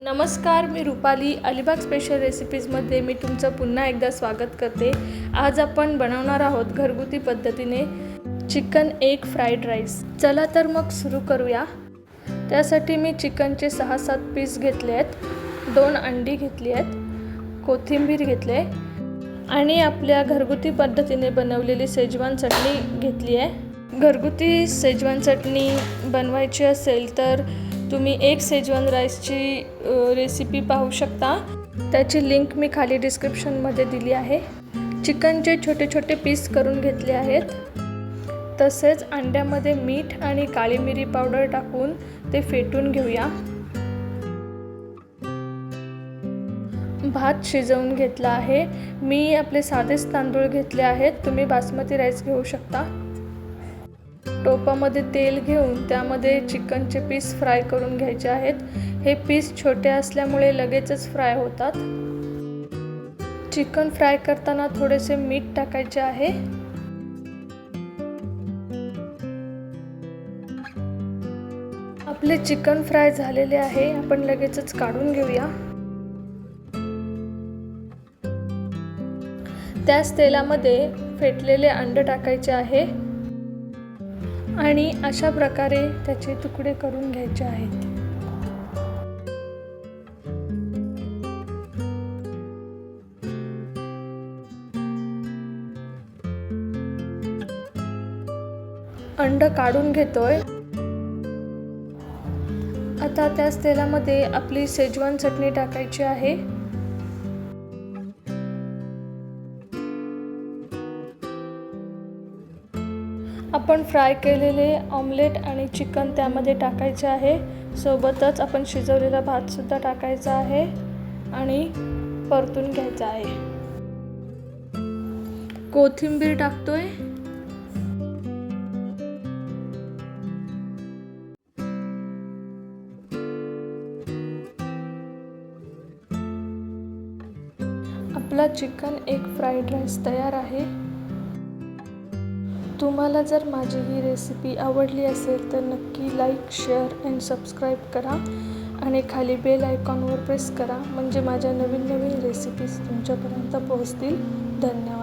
नमस्कार, मी रुपाली. अलिबाग स्पेशल रेसिपीजमध्ये मी तुमचं पुन्हा एकदा स्वागत करते. आज आपण बनवणार आहोत घरगुती पद्धतीने चिकन एग फ्राईड राईस. चला तर मग सुरू करूया. त्यासाठी मी चिकनचे 6-7 पीस घेतले आहेत, 2 अंडी घेतली आहेत, कोथिंबीर घेतली आहे आणि आपल्या घरगुती पद्धतीने बनवलेली शेजवान चटणी घेतली आहे. घरगुती शेजवान चटणी बनवायची असेल तर तुम्ही एक शेजवान राईसची रेसिपी पाहू शकता. त्याची लिंक मी खाली डिस्क्रिप्शनमध्ये दिली आहे. चिकनचे छोटे छोटे पीस करून घेतले आहेत. तसेच अंड्यामध्ये मीठ आणि काळी मिरी पावडर टाकून ते फेटून घेऊया. भात शिजवून घेतला आहे. मी आपले साधेच तांदूळ घेतले आहेत. तुम्ही बासमती राईस घेऊ शकता. टोपामध्ये तेल घेऊन त्यामध्ये चिकनचे पीस फ्राय करून घ्यायचे आहेत. हे पीस छोटे असल्यामुळे लगेचच फ्राय होतात. चिकन फ्राय करताना थोडेसे मीठ टाकायचे आहे. आपले चिकन फ्राय झालेले आहे. आपण लगेचच काढून घेऊया. त्याच तेलामध्ये फेटलेले अंडे टाकायचे आहे आणि अशा प्रकारे त्याचे तुकडे करून घ्यायचे आहेत. अंड काढून घेतोय. आता त्याच तेलामध्ये आपली शेजवान चटणी टाकायची आहे. आपण फ्राय केलेले ऑमलेट आणि चिकन त्यामध्ये टाकायचे आहे. सोबतच आपण शिजवलेला भात सुद्धा टाकायचा आहे आणि परतून घ्यायचा आहे. कोथिंबीर टाकतोय. आपला चिकन एग फ्राईड राईस तयार आहे. तुम्हाला जर माझी ही रेसिपी आवडली असेल तर नक्की लाईक, शेअर अँड सबस्क्राईब करा आणि खाली बेल आयकॉनवर प्रेस करा, म्हणजे माझ्या नवीन रेसिपीज तुमच्यापर्यंत पोहोचतील. धन्यवाद.